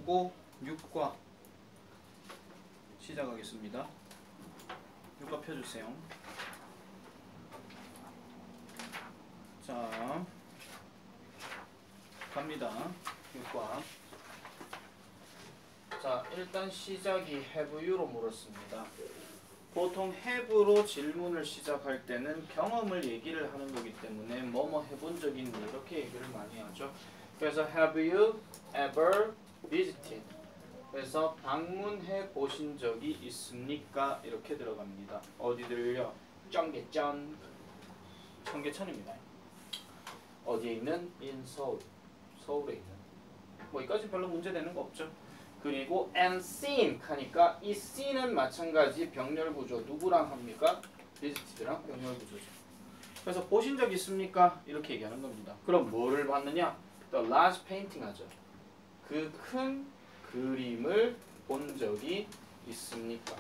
펴고 6과 시작하겠습니다. 6과 펴주세요. 자, 갑니다. 6과. 자, 일단 시작이 have you로 물었습니다. 보통 have로 질문을 시작할 때는 경험을 얘기를 하는 거기 때문에 뭐뭐 해본 적 있니? 이렇게 얘기를 많이 하죠. 그래서 have you ever visited? 그래서 방문해 보신 적이 있습니까? 이렇게 들어갑니다. 어디들요? 청계천. 청계천입니다. 어디에 있는? in 서울. 서울에 있는. 뭐 이까지 별로 문제되는 거 없죠. 그리고 and seen 하니까 이 seen은 마찬가지 병렬 구조. 누구랑 합니까? visited랑 병렬 구조죠. 그래서 보신 적 있습니까? 이렇게 얘기하는 겁니다. 그럼 뭐를 봤느냐? The large painting 하죠. 그 큰 그림을 본 적이 있습니까?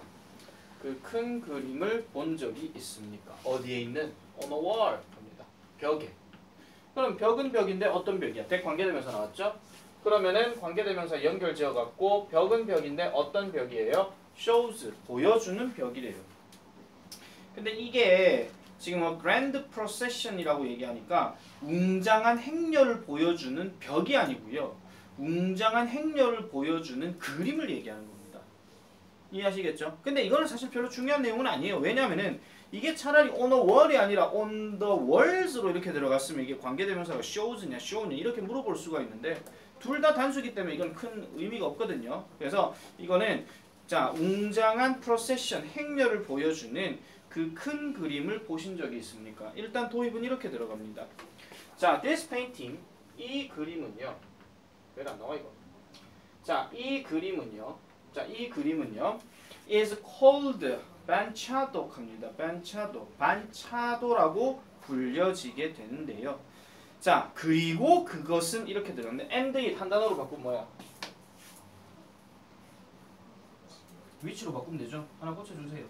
그 큰 그림을 본 적이 있습니까? 어디에 있는? On a wall 합니다. 벽에. 그럼 벽은 벽인데 어떤 벽이야? 대관계대명사 나왔죠? 그러면은 관계대명사 연결 지어갖고 벽은 벽인데 어떤 벽이에요? shows, 보여주는 벽이래요. 근데 이게 지금 뭐 grand procession이라고 얘기하니까 웅장한 행렬을 보여주는 벽이 아니고요. 웅장한 행렬을 보여주는 그림을 얘기하는 겁니다. 이해하시겠죠? 근데 이거는 사실 별로 중요한 내용은 아니에요. 왜냐면은 이게 차라리 on a wall이 아니라 on the walls로 이렇게 들어갔으면 이게 관계대명사가 shows냐 show냐 이렇게 물어볼 수가 있는데 둘 다 단수기 때문에 이건 큰 의미가 없거든요. 그래서 이거는 자 웅장한 procession 행렬을 보여주는 그 큰 그림을 보신 적이 있습니까? 일단 도입은 이렇게 들어갑니다. 자, this painting 이 그림은요. 왜 안 나와 이거? 자, 이 그림은요. is called 반차도 합니다. 반차도라고 불려지게 되는데요. 자, 그리고 그것은 이렇게 들어갔는데 and it 한 단어로 바꾸면 뭐야? 위치로 바꾸면 되죠. 하나 고쳐주세요.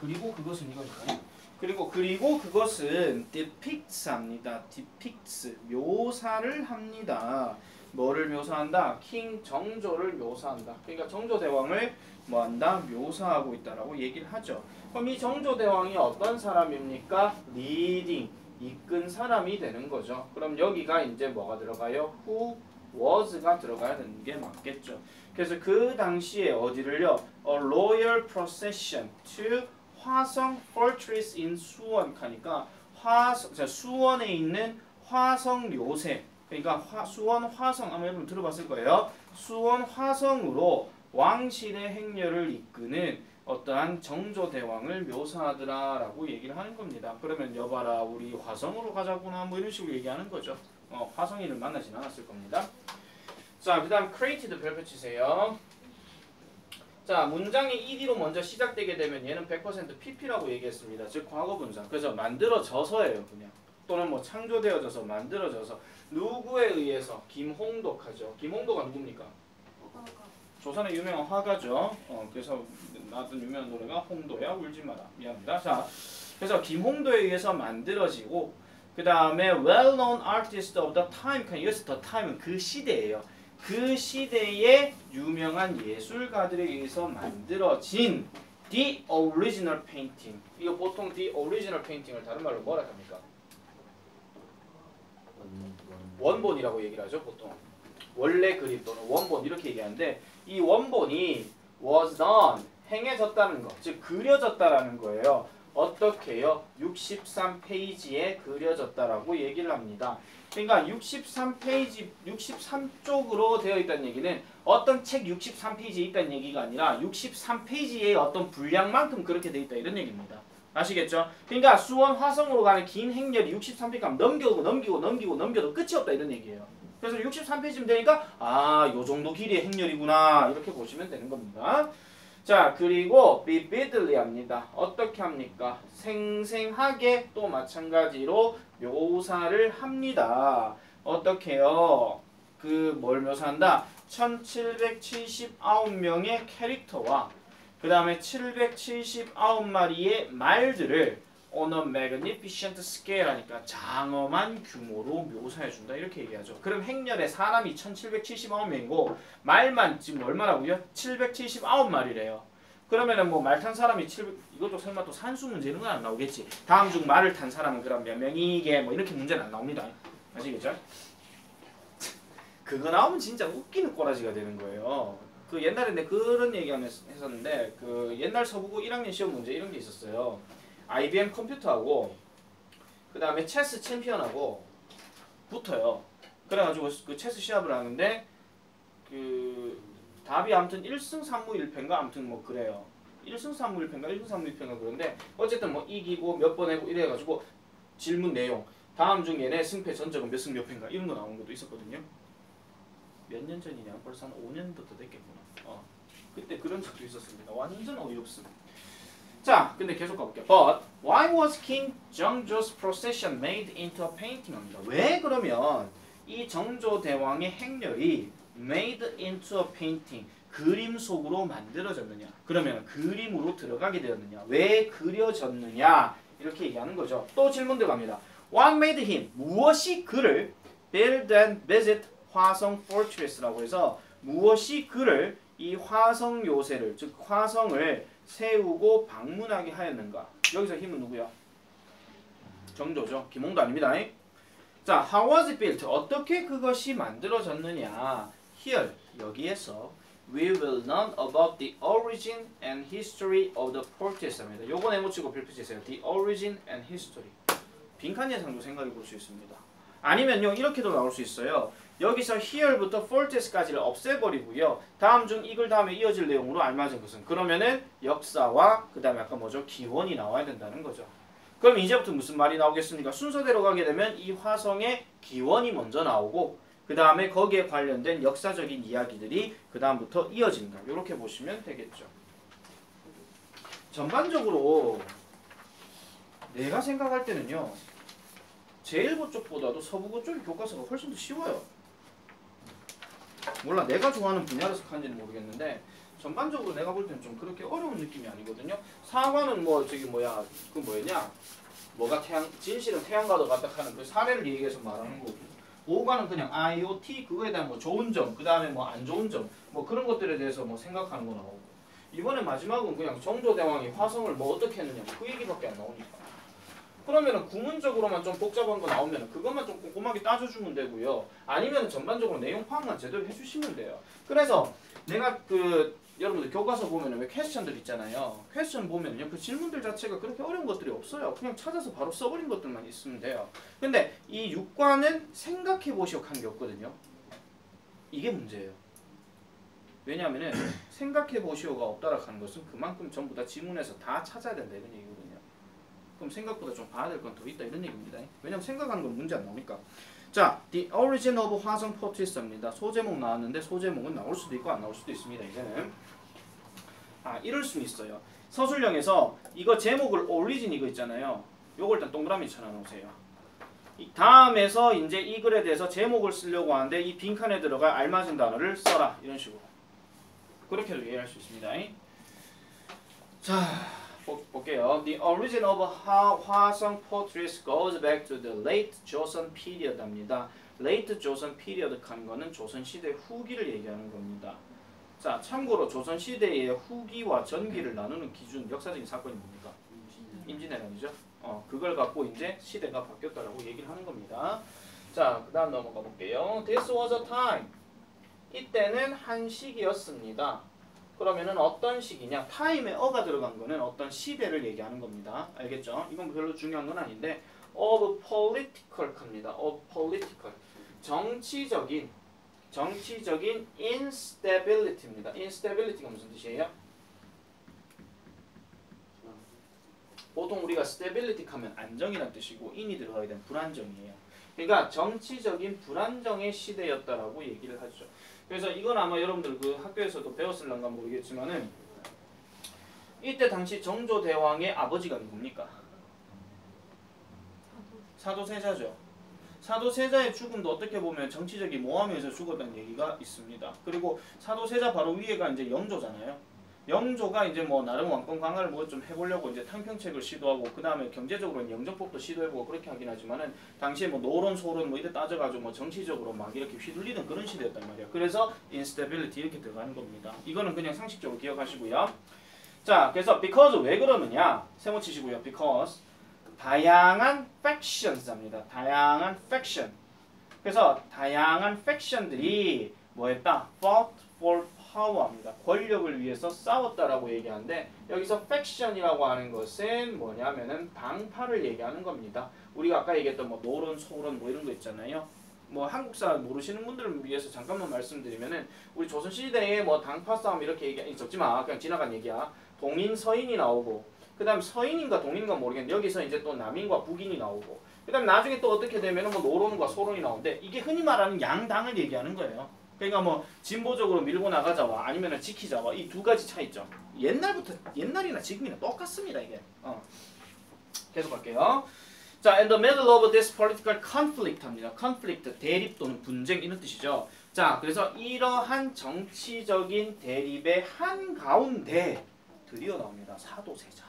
그리고 그것은 이거니까요. 그리고 그것은 depicts 합니다. depicts 묘사를 합니다. 뭐를 묘사한다? 킹 정조를 묘사한다. 그러니까 정조대왕을 뭐한다? 묘사하고 있다라고 얘기를 하죠. 그럼 이 정조대왕이 어떤 사람입니까? leading 이끈 사람이 되는 거죠. 그럼 여기가 이제 뭐가 들어가요? who was가 들어가야 되는 게 맞겠죠. 그래서 그 당시에 어디를요? A royal procession to 화성 fortress in 수원 하니까 수원에 있는 화성 요새 그러니까 수원 화성 아마 여러분 들어봤을 거예요. 수원 화성으로 왕실의 행렬을 이끄는 어떠한 정조대왕을 묘사하더라라고 얘기를 하는 겁니다. 그러면 여봐라 우리 화성으로 가자꾸나 뭐 이런 식으로 얘기하는 거죠. 화성인을 만나진 않았을 겁니다. 자, 그 다음 created 별표 치세요. 자, 문장이 ed로 먼저 시작되게 되면 얘는 100% pp라고 얘기했습니다. 즉 과거분사. 그래서 만들어져서예요. 그냥. 또는 뭐 창조되어져서 만들어져서 누구에 의해서? 김홍덕하죠. 김홍덕가 누굽니까? 조선의 유명한 화가죠. 그래서 나왔던 유명한 노래가 홍도야 울지 마라. 미안합니다. 자, 그래서 김홍도에 의해서 만들어지고 그 다음에 well-known artist of the time. 여기서 the time은 그 시대예요. 그 시대의 유명한 예술가들에 의해서 만들어진 the original painting. 이거 보통 the original painting을 다른 말로 뭐라 합니까? 원본이라고 얘기를 하죠. 보통 원래 그림 또는 원본 이렇게 얘기하는데 이 원본이 was done 행해졌다는 거, 즉 그려졌다라는 거예요. 어떻게요? 63페이지에 그려졌다라고 얘기를 합니다. 그러니까 63페이지, 63쪽으로 되어 있다는 얘기는 어떤 책 63페이지에 있다는 얘기가 아니라 63페이지의 어떤 분량만큼 그렇게 되어 있다 이런 얘기입니다. 아시겠죠? 그러니까 수원 화성으로 가는 긴 행렬이 63페이지 넘겨도 끝이 없다 이런 얘기예요. 그래서 63페이지면 되니까 요 정도 길이의 행렬이구나 이렇게 보시면 되는 겁니다. 자, 그리고 vividly 합니다. 어떻게 합니까? 생생하게 또 마찬가지로 묘사를 합니다. 어떻게요? 뭘 묘사한다? 1779명의 캐릭터와 그 다음에 779마리의 말들을 on a magnificent scale 하니까 장엄한 규모로 묘사해준다 이렇게 얘기하죠. 그럼 행렬에 사람이 1779명이고 말만 지금 얼마라고요? 779마리래요. 그러면은 뭐 말 탄 사람이 700 이것도 설마 또 산수 문제 이런 건 안 나오겠지. 다음 중 말을 탄 사람은 그럼 몇 명이게 뭐 이렇게 문제는 안 나옵니다. 아시겠죠? 그거 나오면 진짜 웃기는 꼬라지가 되는 거예요. 그 옛날에 내 그런 얘기 했었는데 그 옛날 서부고 1학년 시험 문제 이런 게 있었어요. IBM 컴퓨터하고 그 다음에 체스 챔피언하고 붙어요. 그래가지고 그 체스 시합을 하는데 그 답이 아무튼 1승 3무 1패인가 아무튼 뭐 그래요. 1승 3무 1패인가 1승 3무 1패인가 그런데 어쨌든 뭐 이기고 몇 번 해고 이래가지고 질문 내용 다음 중 얘네 승패 전적은 몇 승 몇 패인가 이런 거 나온 것도 있었거든요. 몇 년 전이냐? 벌써 한 5년도 더 됐겠구나. 그때 그런 적도 있었습니다. 완전 어이없음. 자, 근데 계속 가볼게요. But why was King 정조's procession made into a painting? 합니다. 왜 그러면 이 정조 대왕의 행렬이 made into a painting 그림 속으로 만들어졌느냐? 그러면 그림으로 들어가게 되었느냐? 왜 그려졌느냐? 이렇게 얘기하는 거죠. 또 질문 들어갑니다. What made him? 무엇이 그를 build and visit 화성 fortress라고 해서 무엇이 그를 이 화성 요새를 즉 화성을 세우고 방문하게 하였는가? 여기서 힘은 누구야? 정조죠. 김홍도 아닙니다. 자, how was it built? 어떻게 그것이 만들어졌느냐? Here, 여기에서 we will learn about the origin and history of the fortress입니다. 요거 네모치고 별표치세요. The origin and history. 빈칸 예상도 생각해 볼 수 있습니다. 아니면요 이렇게도 나올 수 있어요. 여기서 here부터 fortress까지를 없애버리고요. 다음 중 이글 다음에 이어질 내용으로 알맞은 것은 그러면은 역사와 그 다음에 아까 뭐죠? 기원이 나와야 된다는 거죠. 그럼 이제부터 무슨 말이 나오겠습니까? 순서대로 가게 되면 이 화성의 기원이 먼저 나오고 그 다음에 거기에 관련된 역사적인 이야기들이 그 다음부터 이어진다. 이렇게 보시면 되겠죠. 전반적으로 내가 생각할 때는요. 제1부 쪽보다도 서부고 쪽의 교과서가 훨씬 더 쉬워요. 몰라 내가 좋아하는 분야라서 그런지는 모르겠는데 전반적으로 내가 볼 때는 좀 그렇게 어려운 느낌이 아니거든요. 4과는 뭐 저기 뭐야 그 뭐였냐 뭐가 진실은 태양과도 같다 하는 그 사례를 얘기해서 말하는 거고 5과는 그냥 IoT 그거에 대한 뭐 좋은 점 그 다음에 뭐 안 좋은 점 뭐 그런 것들에 대해서 뭐 생각하는 거 나오고 이번에 마지막은 그냥 정조대왕이 화성을 뭐 어떻게 했느냐 그 얘기밖에 안 나오니까 그러면은 구문적으로만 좀 복잡한 거 나오면은 그것만 좀 꼼꼼하게 따져주면 되고요. 아니면 전반적으로 내용 파악만 제대로 해주시면 돼요. 그래서 내가 그 여러분들 교과서 보면은 왜 퀘스천들 있잖아요. 퀘스천 보면요 그 질문들 자체가 그렇게 어려운 것들이 없어요. 그냥 찾아서 바로 써버린 것들만 있으면 돼요. 근데 이 6과는 생각해 보시오 한 게 없거든요. 이게 문제예요. 왜냐하면은 생각해 보시오가 없다라 하는 것은 그만큼 전부 다 지문에서 다 찾아야 된다 이런 얘기거든요. 그럼 생각보다 좀 봐야 될 건 더 있다 이런 얘기입니다. 왜냐면 생각하는 건 문제 안 나오니까. 자, The Origin of 화성 Fortress입니다. 소제목 나왔는데 소제목은 나올 수도 있고 안 나올 수도 있습니다. 이제는 이럴 수는 있어요. 서술형에서 이거 제목을 origin 이거 있잖아요. 요걸 일단 동그라미 쳐놔놓으세요. 다음에서 이제 이 글에 대해서 제목을 쓰려고 하는데 이 빈칸에 들어갈 알맞은 단어를 써라 이런 식으로 그렇게도 이해할 수 있습니다. 자. 볼게요. The origin of 화성 fortress goes back to the late Joseon period 합니다. late Joseon period 하는 거는 조선시대 후기를 얘기하는 겁니다. 자, 참고로 조선시대의 후기와 전기를 나누는 기준, 역사적인 사건이 뭡니까? 임진왜란이죠. 그걸 갖고 이제 시대가 바뀌었다라고 얘기를 하는 겁니다. 자, 그 다음 넘어가 볼게요. This was a time. 이때는 한 시기였습니다. 그러면은 어떤 시기냐? 타임에 어가 들어간 거는 어떤 시대를 얘기하는 겁니다. 알겠죠? 이건 별로 중요한 건 아닌데 of political 합니다. of political. 정치적인 instability입니다. instability가 무슨 뜻이에요? 보통 우리가 stability 하면 안정이란 뜻이고 in이 들어가게 되면 불안정이에요. 그러니까 정치적인 불안정의 시대였다라고 얘기를 하죠. 그래서 이건 아마 여러분들 그 학교에서도 배웠을런가 모르겠지만은 이때 당시 정조대왕의 아버지가 누굽니까? 사도세자죠. 사도세자의 죽음도 어떻게 보면 정치적인 모함에서 죽었다는 얘기가 있습니다. 그리고 사도세자 바로 위에가 이제 영조잖아요. 영조가 이제 뭐 나름 왕권 강화를 뭐 좀 해보려고 이제 탕평책을 시도하고 그 다음에 경제적으로 영정법도 시도해보고 그렇게 하긴 하지만은 당시에 뭐 노론 소론 뭐 이래 따져가지고 뭐 정치적으로 막 이렇게 휘둘리던 그런 시대였단 말이야. 그래서 instability 이렇게 들어가는 겁니다. 이거는 그냥 상식적으로 기억하시고요. 자, 그래서 because 왜 그러느냐 세모 치시고요. because 다양한 factions입니다. 다양한 faction. 그래서 다양한 faction들이 뭐했다? fought for power입니다. 권력을 위해서 싸웠다라고 얘기하는데 여기서 faction이라고 하는 것은 뭐냐면은 당파를 얘기하는 겁니다. 우리가 아까 얘기했던 뭐 노론, 소론 뭐 이런 거 있잖아요. 뭐 한국사 모르시는 분들을 위해서 잠깐만 말씀드리면은 우리 조선시대에 뭐 당파 싸움 이렇게 얘기 적지 마. 그냥 지나간 얘기야. 동인, 서인이 나오고 그 다음 서인인가 동인인가 모르겠는데 여기서 이제 또 남인과 북인이 나오고 그 다음 나중에 또 어떻게 되면은 뭐 노론과 소론이 나오는데 이게 흔히 말하는 양당을 얘기하는 거예요. 그러니까 뭐 진보적으로 밀고 나가자와 아니면은 지키자와 이 두 가지 차이점. 옛날이나 지금이나 똑같습니다 이게. 계속 갈게요. 자, in the middle of this political conflict 합니다. conflict 대립 또는 분쟁 이런 뜻이죠. 자, 그래서 이러한 정치적인 대립의 한 가운데 드디어 나옵니다. 사도세자.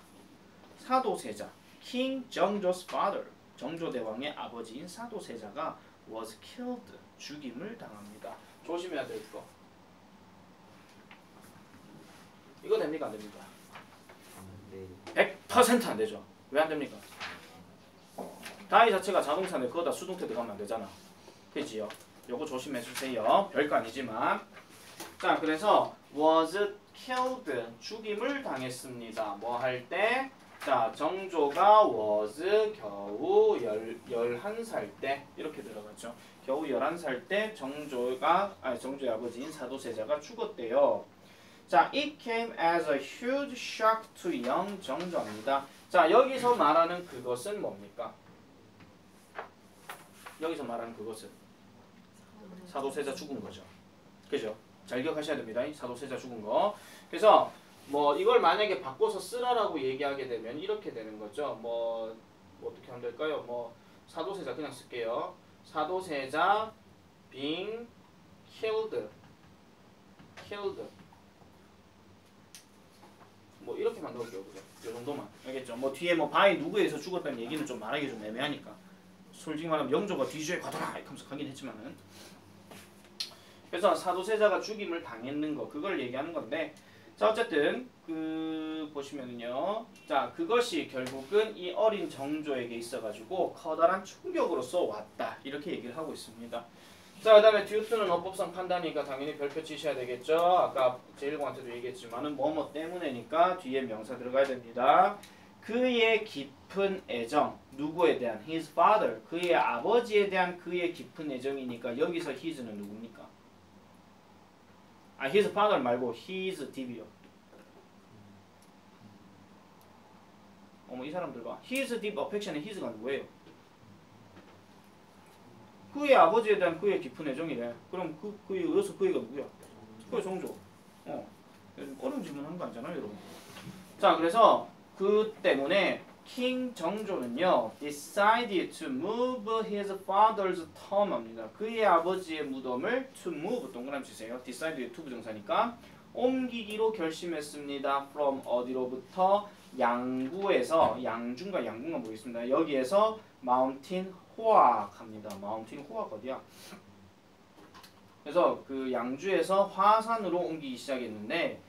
사도세자. King 정조's father. 정조대왕의 아버지인 사도세자가 was killed. 죽임을 당합니다. 조심해야 될 거. 이거 됩니까? 안 됩니까? 100% 안 되죠. 왜 안 됩니까? 다이 자체가 자동차인데 그거다 수동태 들어가면 안 되잖아. 그지요? 요거 조심해 주세요. 별거 아니지만. 자, 그래서 was killed. 죽임을 당했습니다. 뭐 할 때? 자, 정조가 was 겨우 11살 때 이렇게 들어가죠. 겨우 11살 때 정조의 아버지인 사도세자가 죽었대요. 자, it came as a huge shock to young 정조입니다. 자, 여기서 말하는 그것은 뭡니까? 여기서 말하는 그것은 사도세자 죽은 거죠. 그죠? 잘 기억하셔야 됩니다. 사도세자 죽은 거. 그래서 뭐 이걸 만약에 바꿔서 쓰라라고 얘기하게 되면 이렇게 되는 거죠. 뭐 어떻게 하면 될까요? 뭐 사도세자 그냥 쓸게요. 사도세자 being killed. 뭐 이렇게만 넣을게요. 그죠? 이 정도만. 알겠죠? 뭐 뒤에 뭐 바이 누구에 의해서 죽었다는 얘기는 좀 말하기 좀 애매하니까. 솔직히 말하면 영조가 뒤주에 가더라 이렇게 하면서 가긴 했지만은. 그래서 사도세자가 죽임을 당했는 거 그걸 얘기하는 건데 자, 어쨌든 그 보시면은요. 자, 그것이 결국은 이 어린 정조에게 있어가지고 커다란 충격으로서 왔다. 이렇게 얘기를 하고 있습니다. 자, 그 다음에 듀스는 어법상 판단이니까 당연히 별표 치셔야 되겠죠. 아까 제1공한테도 얘기했지만은 뭐뭐 때문에니까 뒤에 명사 들어가야 됩니다. 그의 깊은 애정. 누구에 대한? His father. 그의 아버지에 대한 그의 깊은 애정이니까 여기서 his는 누굽니까? his father 말고 his deep이요. 어머 이 사람들 봐. his deep affection의 his가 누구예요? 그의 아버지에 대한 그의 깊은 애정이래. 그럼 여기서 그의가 누구야? 그의 정조. 어려운 질문 한 거 아니잖아요, 여러분. 자, 그래서 그 때문에 킹 정조는요, decided to move his father's tomb입니다. 그의 아버지의 무덤을 to move 동그라미 치세요. decide to 부정사니까 옮기기로 결심했습니다. from 어디로부터? 양구에서 양중과 양궁가 보겠습니다. 여기에서 마운틴 호악합니다. 마운틴 호악 어디야? 그래서 그 양주에서 화산으로 옮기기 시작했는데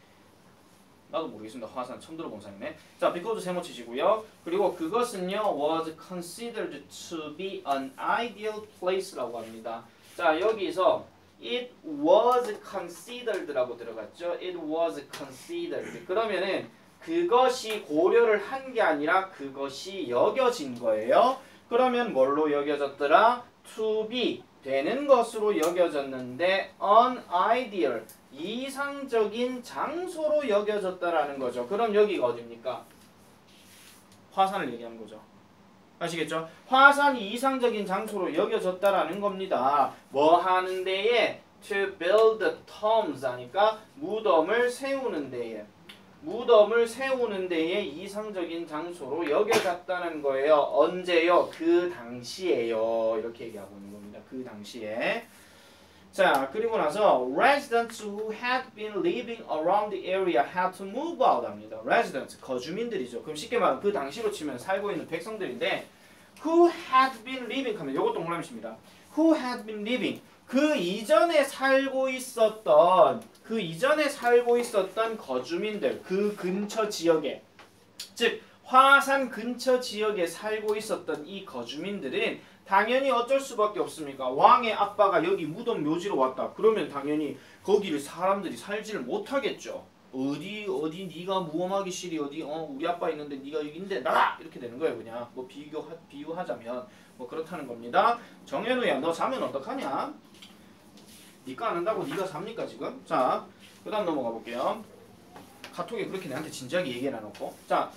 나도 모르겠습니다. 화산 처음 들어본 사람이네. 자, because 세모 치시고요. 그리고 그것은요 was considered to be an ideal place라고 합니다. 자, 여기서 it was considered라고 들어갔죠. it was considered. 그러면은 그것이 고려를 한 게 아니라 그것이 여겨진 거예요. 그러면 뭘로 여겨졌더라? to be 되는 것으로 여겨졌는데 unideal 이상적인 장소로 여겨졌다라는 거죠. 그럼 여기가 어디입니까? 화산을 얘기하는 거죠. 아시겠죠? 화산이 이상적인 장소로 여겨졌다라는 겁니다. 뭐 하는 데에? to build tombs 하니까 무덤을 세우는 데에. 무덤을 세우는 데에 이상적인 장소로 여겨졌다는 거예요. 언제요? 그 당시에요. 이렇게 얘기하고 있는 겁니다. 그 당시에. 자, 그리고 나서 residents who had been living around the area had to move out 합니다. residents, 거주민들이죠. 그럼 쉽게 말하면 그 당시로 치면 살고 있는 백성들인데 who had been living 하면 요것도 동그라미입니다. who had been living, 그 이전에 살고 있었던 거주민들, 그 근처 지역에, 즉 화산 근처 지역에 살고 있었던 이 거주민들은 당연히 어쩔 수밖에 없습니까? 왕의 아빠가 여기 무덤 묘지로 왔다. 그러면 당연히 거기를 사람들이 살지를 못하겠죠. 어디 네가 무엄하기 싫이 어디 우리 아빠 있는데 네가 여기인데 나가 이렇게 되는 거예요. 그냥 뭐 비유하자면 뭐 그렇다는 겁니다. 정현우야, 너 자면 어떡하냐? 니가 안 한다고 니가 삽니까 지금? 자, 그다음 넘어가 볼게요. 카톡에 그렇게 내한테 진지하게 얘기를 해놓고 자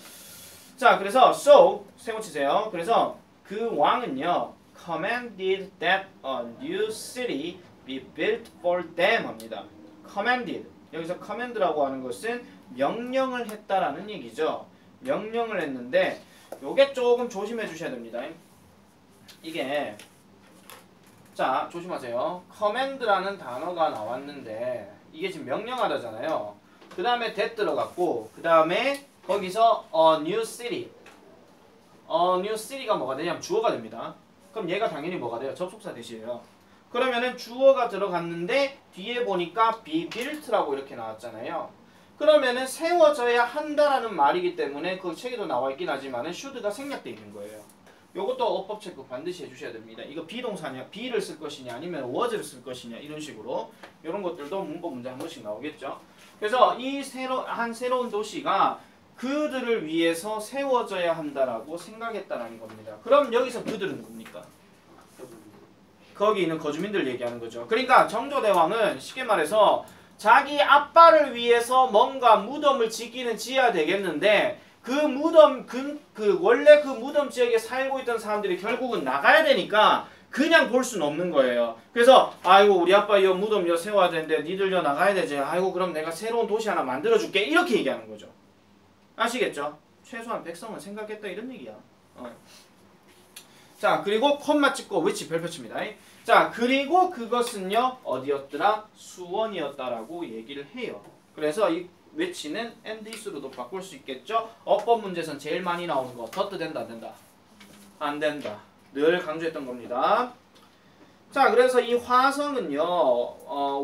그래서 so 세고 치세요. 그래서 그 왕은요 commanded that a new city be built for them 합니다. commanded, 여기서 command라고 하는 것은 명령을 했다라는 얘기죠. 명령을 했는데 요게 조금 조심해 주셔야 됩니다. 이게 자 조심하세요. command라는 단어가 나왔는데 이게 지금 명령하다잖아요. 그 다음에 that 들어갔고 그 다음에 거기서 a new city, new city가 뭐가 되냐면 주어가 됩니다. 그럼 얘가 당연히 뭐가 돼요? 접속사 대시예요. 그러면은 주어가 들어갔는데 뒤에 보니까 be built라고 이렇게 나왔잖아요. 그러면은 세워져야 한다라는 말이기 때문에 그 책에도 나와 있긴 하지만은 should가 생략돼 있는 거예요. 요것도 어법 체크 반드시 해주셔야 됩니다. 이거 비동사냐, be를 쓸 것이냐, 아니면 was를 쓸 것이냐 이런 식으로 이런 것들도 문법 문제 한 번씩 나오겠죠. 그래서 이 새로운 도시가 그들을 위해서 세워져야 한다라고 생각했다라는 겁니다. 그럼 여기서 그들은 뭡니까? 거기 있는 거주민들 얘기하는 거죠. 그러니까 정조대왕은 쉽게 말해서 자기 아빠를 위해서 뭔가 무덤을 짓기는 지어야 되겠는데 그 무덤 원래 그 무덤 지역에 살고 있던 사람들이 결국은 나가야 되니까 그냥 볼 수는 없는 거예요. 그래서 아이고 우리 아빠 이 무덤 여 세워야 되는데 니들 여 나가야 되지. 아이고 그럼 내가 새로운 도시 하나 만들어줄게. 이렇게 얘기하는 거죠. 아시겠죠? 최소한 백성은 생각했다 이런 얘기야. 자 그리고 콤마 찍고 which 별표 칩니다. 자 그리고 그것은요 어디였더라? 수원이었다라고 얘기를 해요. 그래서 이 which는 and is로도 바꿀 수 있겠죠? 어법 문제에선 제일 많이 나오는 거 덧도 된다 안 된다? 안 된다. 늘 강조했던 겁니다. 자 그래서 이 화성은요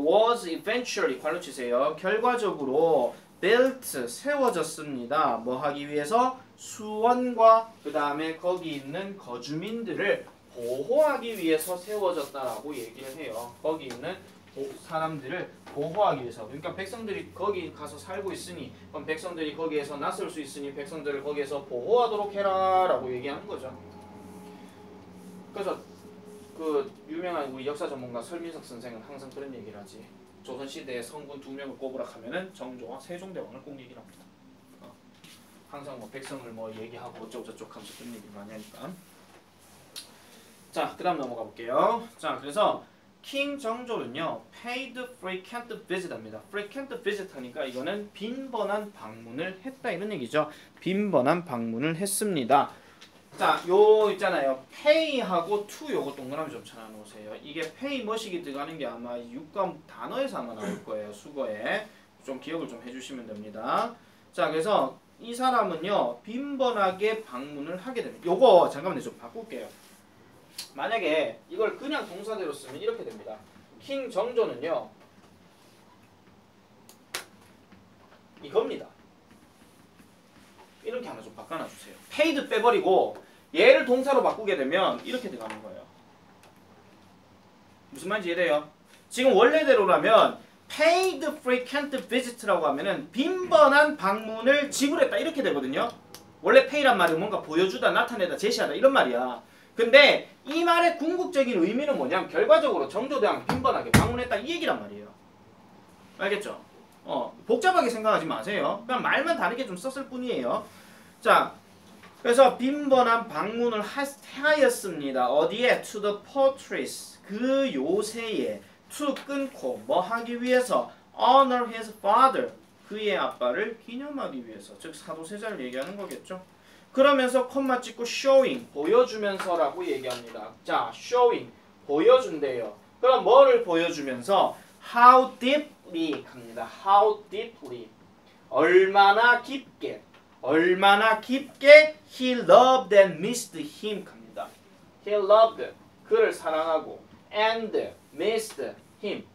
was eventually 괄호 치세요. 결과적으로 built 세워졌습니다. 뭐 하기 위해서? 수원과 그 다음에 거기 있는 거주민들을 보호하기 위해서 세워졌다라고 얘기를 해요. 거기 있는 사람들을 보호하기 위해서. 그러니까 백성들이 거기 가서 살고 있으니 그럼 백성들이 거기에서 낯설 수 있으니 백성들을 거기에서 보호하도록 해라 라고 얘기하는 거죠. 그래서 그 유명한 우리 역사 전문가 설민석 선생은 항상 그런 얘기를 하지. 조선시대에 성군 2명을 꼽으라 하면은 정조와 세종대왕을 꼭 얘기를 합니다. 항상 뭐 백성을 뭐 얘기하고 어쩌고저쩌고 하면서 그런 얘기를 많이 하니까. 자, 그 다음 넘어가 볼게요. 자, 그래서 킹 정조는요 paid frequent visit 합니다. frequent visit 하니까 이거는 빈번한 방문을 했다 이런 얘기죠. 빈번한 방문을 했습니다. 자, 요 있잖아요. pay하고 to 요거 동그라미 좀 쳐놔 놓으세요. 이게 pay 뭐식이 들어가는 게 아마 육감 단어에서 아마 나올 거예요. 수거에. 좀 기억을 좀 해주시면 됩니다. 자, 그래서 이 사람은요 빈번하게 방문을 하게 됩니다. 요거 잠깐만요 좀 바꿀게요. 만약에 이걸 그냥 동사대로 쓰면 이렇게 됩니다. 킹 정조는요 이겁니다. 이렇게 하나 좀 바꿔놔주세요. paid 빼버리고 얘를 동사로 바꾸게 되면 이렇게 들어가는 거예요. 무슨 말인지 이해돼요? 지금 원래대로라면 paid frequent visit라고 하면은 빈번한 방문을 지불했다 이렇게 되거든요. 원래 pay란 말이 뭔가 보여주다, 나타내다, 제시하다 이런 말이야. 근데 이 말의 궁극적인 의미는 뭐냐면 결과적으로 정조대왕 빈번하게 방문했다 이 얘기란 말이에요. 알겠죠? 복잡하게 생각하지 마세요. 그냥 말만 다르게 좀 썼을 뿐이에요. 자, 그래서 빈번한 방문을 하였습니다. 어디에? To the fortress. 그 요새에 to 끊고 뭐 하기 위해서? Honor his father. 그의 아빠를 기념하기 위해서. 즉 사도세자를 얘기하는 거겠죠. 그러면서 콤마 찍고 showing 보여주면서라고 얘기합니다. 자, showing 보여준대요. 그럼 뭐를 보여주면서 how deeply 합니다. how deeply 얼마나 깊게 he loved and missed him 합니다. he loved 그를 사랑하고 and missed him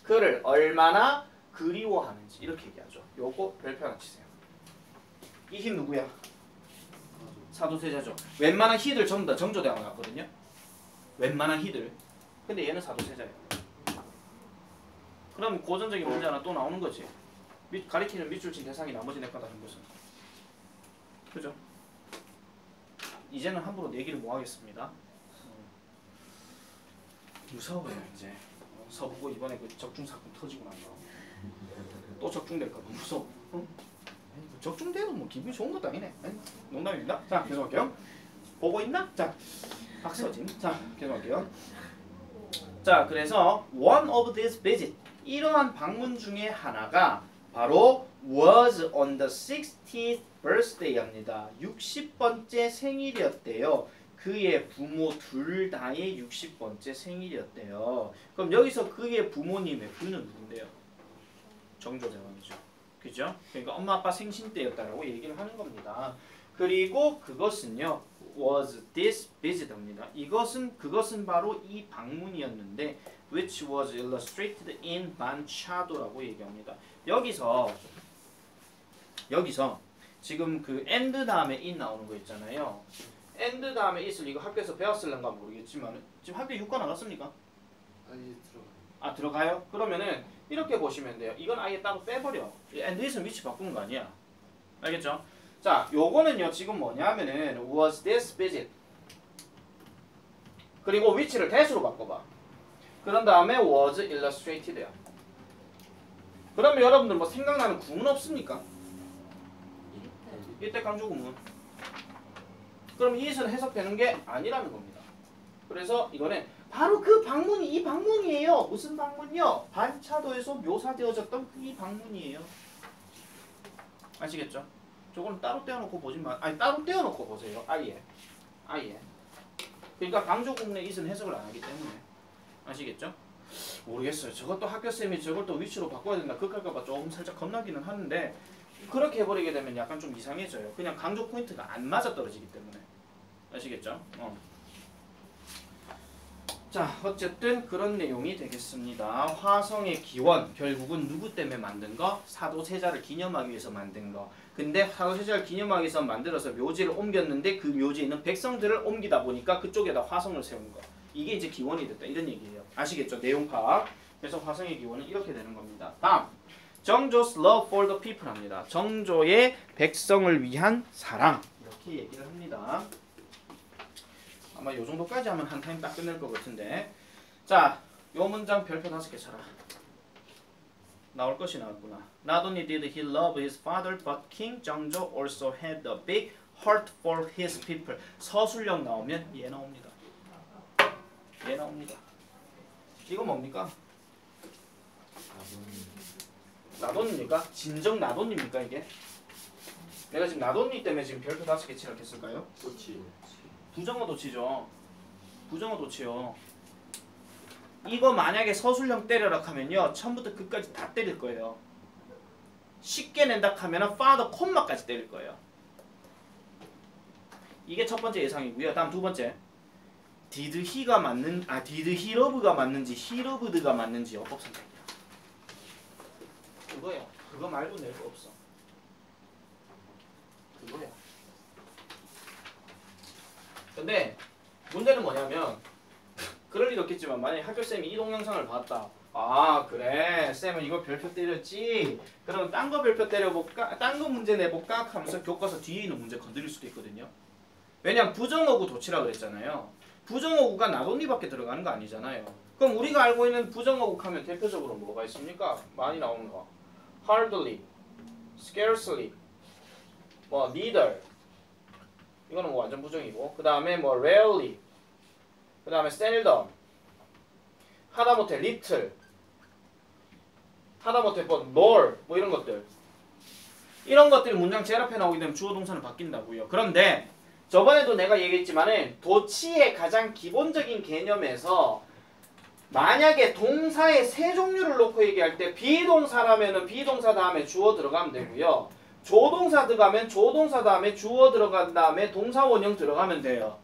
그를 얼마나 그리워하는지 이렇게 얘기하죠. 요거 별표 하나 치세요. 이 he 누구야? 사도세자죠. 웬만한 he들 전부 다 정조대왕 나왔거든요. 웬만한 he들. 근데 얘는 사도세자예요. 그럼 고전적인 문제 하나 또 나오는 거지. 가리키는 밑줄 친 대상이 나머지 내과다는 것은. 그죠? 이제는 함부로 내기를 못 하겠습니다. 무서워요 이제. 서보고 이번에 그 적중 사건 터지고 난 거. 또 적중될까 봐 무서워. 응? 적중돼도 뭐 기분이 좋은 것도 아니네. 농담입니다. 자 계속할게요. 보고 있나? 자 박서진. 자 계속할게요. 자 그래서 one of these visit 이러한 방문 중에 하나가 바로 was on the 60th birthday입니다. 60번째 생일이었대요. 그의 부모 둘 다의 60번째 생일이었대요. 그럼 여기서 그의 부모님의 그는 누군데요? 정조대왕이죠. 그죠? 그러니까 엄마 아빠 생신 때였다라고 얘기를 하는 겁니다. 그리고 그것은요. was this visit입니다. 그것은 바로 이 방문이었는데 which was illustrated in Manchado라고 얘기합니다. 여기서 지금 그 and 다음에 in 나오는 거 있잖아요. and 다음에 is를 이거 학교에서 배웠을런가 모르겠지만 지금 학교 6과 나갔습니까? 아니 아 들어가요? 그러면은 이렇게 보시면 돼요. 이건 아예 따로 빼버려. and is는 위치 바꾸는 거 아니야. 알겠죠? 자, 요거는요 지금 뭐냐면은 was this visit 그리고 위치를 that으로 바꿔봐. 그런 다음에 was illustrated야. 그러면 여러분들 뭐 생각나는 구문 없습니까? 이때 강조 구문. 그럼 이것은 해석되는 게 아니라는 겁니다. 그래서 이거는 바로 그 방문이 이 방문이에요. 무슨 방문이요? 반차도에서 묘사되어졌던 이 방문이에요. 아시겠죠? 저거는 따로 떼어놓고 보지 마. 아니 따로 떼어놓고 보세요. 아예. 그러니까 강조 구문의 이은 해석을 안 하기 때문에. 아시겠죠? 모르겠어요. 저것도 학교쌤이 저걸 또 위치로 바꿔야 된다. 그럴까봐 조금 살짝 겁나기는 하는데 그렇게 해버리게 되면 약간 좀 이상해져요. 그냥 강조 포인트가 안 맞아 떨어지기 때문에. 아시겠죠? 자, 어쨌든 그런 내용이 되겠습니다. 화성의 기원, 결국은 누구 때문에 만든 거? 사도세자를 기념하기 위해서 만든 거. 근데 사도세자를 기념하기 위해서 만들어서 묘지를 옮겼는데 그 묘지에 있는 백성들을 옮기다 보니까 그쪽에다 화성을 세운 거. 이게 이제 기원이 됐다. 이런 얘기예요. 아시겠죠? 내용 파악. 그래서 화성의 기원은 이렇게 되는 겁니다. 다음. 정조's love for the people 합니다. 정조의 백성을 위한 사랑. 이렇게 얘기를 합니다. 아마 요 정도까지 하면 한 타임 딱 끝낼 것 같은데. 자, 요 문장 별표 5개 쳐라. 나올 것이 나왔구나. Not only did he love his father, but King 정조 also had a big heart for his people. 서술형 나오면 얘 나옵니다. 얘 나옵니다. 이거 뭡니까? 나돈입니까? 진정 나돈입니까 이게? 내가 지금 나돈니 때문에 지금 별표 5개 치라고 했을까요? 그렇지. 부정어 도치죠. 부정어 도치요. 이거 만약에 서술형 때려라 하면요. 처음부터 끝까지 다 때릴 거예요. 쉽게 낸다 하면은 father 콤마까지 때릴 거예요. 이게 첫 번째 예상이고요. 다음 두 번째. did he가 맞는 did he love가 맞는지 he loved가 맞는지 어법 선택이야. 그거야. 그거 말고 낼 거 없어. 그거야. 근데 문제는 뭐냐면 그럴 일 없겠지만 만약에 학교쌤이 이 동영상을 봤다. 아 그래 쌤은 이거 별표 때렸지. 그럼 딴 거 별표 때려볼까? 딴 거 문제 내볼까? 하면서 교과서 뒤에 있는 문제 건드릴 수도 있거든요. 왜냐면 부정어구 도치라 그랬잖아요. 부정어구가 나돈니밖에 들어가는 거 아니잖아요. 그럼 우리가 알고 있는 부정어구 하면 대표적으로 뭐가 있습니까? 많이 나오는 거. hardly, scarcely, 뭐 neither 이거는 뭐 완전 부정이고 그 다음에 뭐 rarely 그 다음에 seldom 하다못해 little 하다못해 뭐 nor 뭐 이런 것들이 문장 제일 앞에 나오게 되면 주어 동사는 바뀐다고요. 그런데 저번에도 내가 얘기했지만은 도치의 가장 기본적인 개념에서 만약에 동사의 세 종류를 놓고 얘기할 때 비동사라면은 비동사 다음에 주어 들어가면 되고요. 조동사 들어가면 조동사 다음에 주어 들어간 다음에 동사 원형 들어가면 돼요.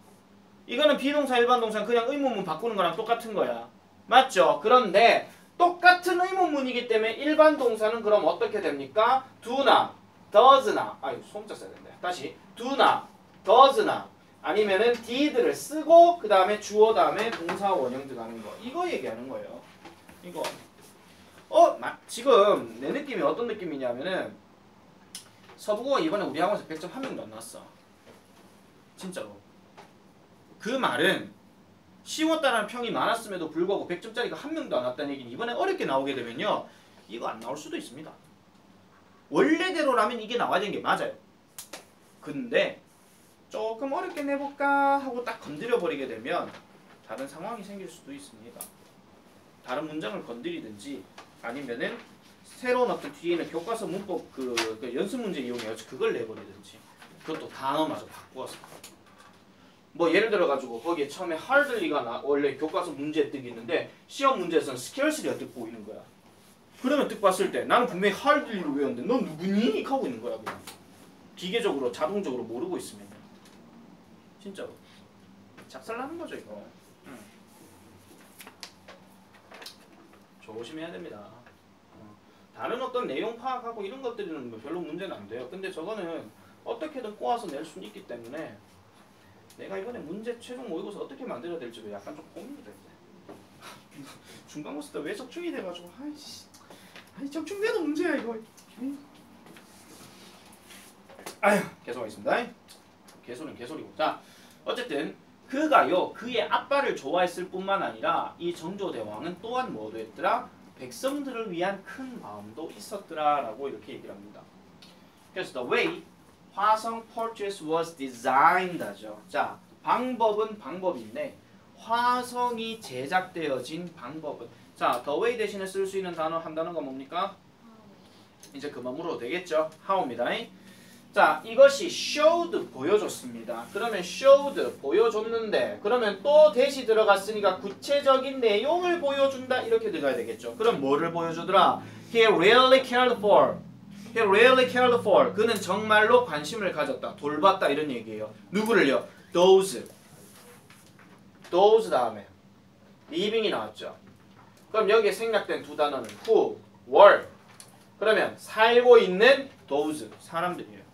이거는 비동사 일반 동사 그냥 의문문 바꾸는 거랑 똑같은 거야. 맞죠? 그런데 똑같은 의문문이기 때문에 일반 동사는 그럼 어떻게 됩니까? do나, does나, 아유 소문자 써야 된다. 다시 do나, does나 아니면은 did를 쓰고 그 다음에 주어 다음에 동사 원형 들어가는 거. 이거 얘기하는 거예요. 이거. 지금 내 느낌이 어떤 느낌이냐면은 서부고가 이번에 우리 학원에서 100점 한 명도 안 나왔어. 진짜로. 그 말은 쉬웠다는 평이 많았음에도 불구하고 100점짜리가 한 명도 안 왔다는 얘기는 이번에 어렵게 나오게 되면요. 이거 안 나올 수도 있습니다. 원래대로라면 이게 나와야 되는 게 맞아요. 근데 조금 어렵게 내볼까 하고 딱 건드려버리게 되면 다른 상황이 생길 수도 있습니다. 다른 문장을 건드리든지 아니면은 새로운 어떤 뒤에 있는 교과서 문법 그 연습 문제 이용해서 그걸 내버리든지 그것도 단어마저 바꾸어서 뭐 예를 들어 가지고 거기에 처음에 hardly가 원래 교과서 문제에 뜻이 있는데 시험 문제에서는 scarcely가 뜻 보이는 거야. 그러면 뜻 봤을 때 나는 분명히 hardly를 외웠는데 넌 누구니? 하고 있는 거야 그냥. 기계적으로 자동적으로 모르고 있으면 진짜로 작살나는 거죠 이거. 조심해야 됩니다. 다른 어떤 내용 파악하고 이런 것들은 뭐 별로 문제는 안 돼요. 근데 저거는 어떻게든 꼬아서 낼 수는 있기 때문에 내가 이번에 문제 최종 모의고사 어떻게 만들어야 될지도 약간 좀 고민이 돼. 중간고사 때 왜 적중이 돼가지고 아니 적중돼도 문제야 이거. 아휴 계속하겠습니다. 개소리는 개소리고. 자 어쨌든 그가요 그의 아빠를 좋아했을 뿐만 아니라 이 정조대왕은 또한 뭐도 했더라? 백성들을 위한 큰 마음도 있었더라 라고 이렇게 얘기를 합니다. 그래서 the way 화성 portrait was designed 하죠. 자 방법은 방법인데 화성이 제작되어진 방법은 자 the way 대신에 쓸 수 있는 단어 한 단어가 뭡니까? 이제 그만 물어도 되겠죠. how입니다. 자 이것이 showed 보여줬습니다. 그러면 showed 보여줬는데 그러면 또 대시 들어갔으니까 구체적인 내용을 보여준다 이렇게 들어가야 되겠죠. 그럼 뭐를 보여주더라? He really cared for. He really cared for. 그는 정말로 관심을 가졌다. 돌봤다 이런 얘기예요. 누구를요? Those 다음에 living이 나왔죠. 그럼 여기에 생략된 두 단어는 who, were. 그러면 살고 있는 those 사람들이에요.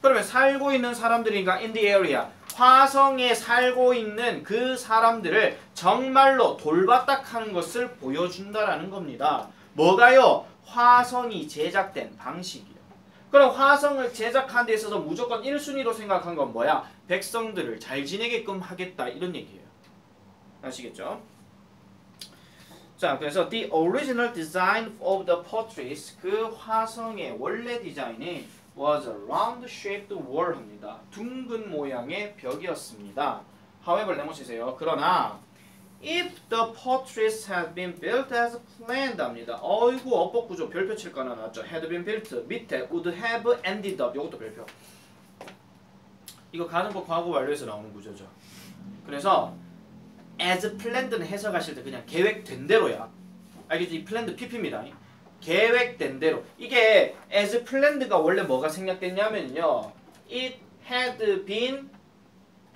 그러면 살고 있는 사람들이니까 in the area 화성에 살고 있는 그 사람들을 정말로 돌봤다 하는 것을 보여준다라는 겁니다. 뭐가요? 화성이 제작된 방식이요. 그럼 화성을 제작하는 데 있어서 무조건 1순위로 생각한 건 뭐야? 백성들을 잘 지내게끔 하겠다 이런 얘기예요. 아시겠죠? 자 그래서 the original design of the portraits 그 화성의 원래 디자인이 was a round-shaped wall 합니다. 둥근 모양의 벽이었습니다. However, 내모시세요. 그러나 if the portraits had been built as planned 합니다. 어이구 어법구조 별표 칠 거 하나 나왔죠. had been built 밑에 would have ended up 이것도 별표. 이거 가능법 과거 완료에서 나오는 구조죠. 그래서 as planned는 해석하실 때 그냥 계획된 대로야. 알겠지? planned pp입니다. 계획된 대로. 이게 as planned가 원래 뭐가 생략됐냐면요. it had been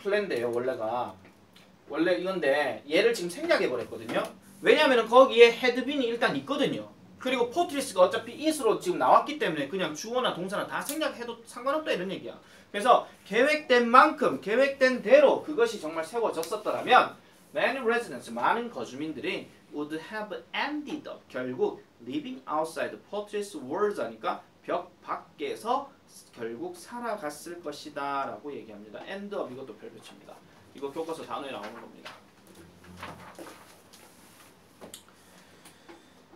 planned예요. 원래가. 원래 이건데 얘를 지금 생략해버렸거든요. 왜냐하면 거기에 had been이 일단 있거든요. 그리고 portraits가 어차피 it으로 지금 나왔기 때문에 그냥 주어나 동사나 다 생략해도 상관없다 이런 얘기야. 그래서 계획된 만큼 계획된 대로 그것이 정말 세워졌었더라면 many residents 많은 거주민들이 would have ended up 결국 living outside the portrait's walls 하니까 벽 밖에서 결국 살아갔을 것이다 라고 얘기합니다. end up 이것도 별표칩니다. 이거 교과서 단어에 나오는 겁니다.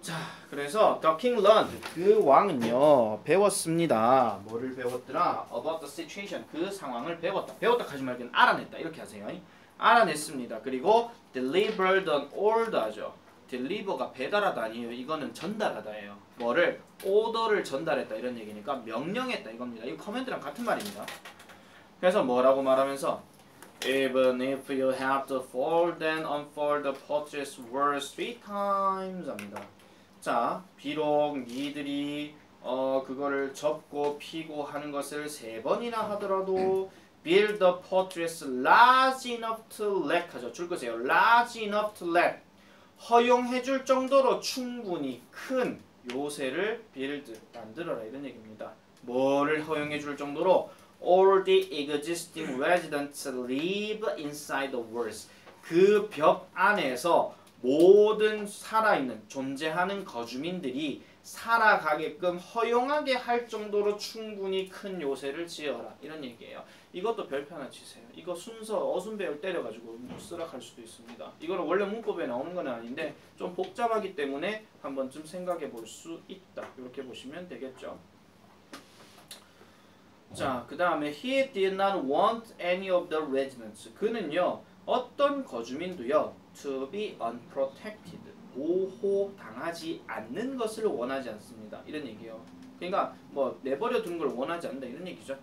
자 그래서 the king learned 그 왕은요 배웠습니다. 뭐를 배웠더라? about the situation 그 상황을 배웠다. 배웠다 하지 말고 알아냈다 이렇게 하세요. 알아냈습니다. 그리고 delivered an order 하죠. deliver가 배달하다 아니에요. 이거는 전달하다예요. 뭐를? 오더를 전달했다 이런 얘기니까 명령했다 이겁니다. 이거 커맨드랑 같은 말입니다. 그래서 뭐라고 말하면서 Even if you have to fold and unfold the portrait's words 3 times 합니다. 자, 비록 니들이 그거를 접고 피고 하는 것을 3번이나 하더라도 build the portraits large enough to let 하죠. 줄 거세요. large enough to let 허용해줄 정도로 충분히 큰 요새를 build 만들어라 이런 얘기입니다. 뭐를 허용해줄 정도로 all the existing residents live inside the walls. 그 벽 안에서 모든 살아있는 존재하는 거주민들이 살아가게끔 허용하게 할 정도로 충분히 큰 요새를 지어라 이런 얘기예요. 이것도 별표 하나 치세요. 이거 순서 어순배열 때려가지고 못 쓰락할 수도 있습니다. 이거는 원래 문법에 나오는 건 아닌데 좀 복잡하기 때문에 한 번쯤 생각해 볼 수 있다. 이렇게 보시면 되겠죠. 자, 그 다음에 he did not want any of the residents. 그는요 어떤 거주민도요 to be unprotected. 보호당하지 않는 것을 원하지 않습니다. 이런 얘기예요. 그러니까 뭐 내버려 두는 걸 원하지 않는다 이런 얘기죠.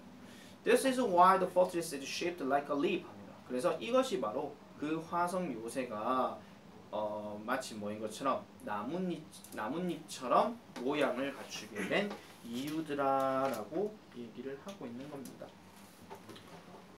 This is why the fortress is shaped like a leaf 합니다. 그래서 이것이 바로 그 화성 요새가 마치 뭐인 것처럼 나뭇잎처럼 모양을 갖추게 된 이유더라라고 얘기를 하고 있는 겁니다.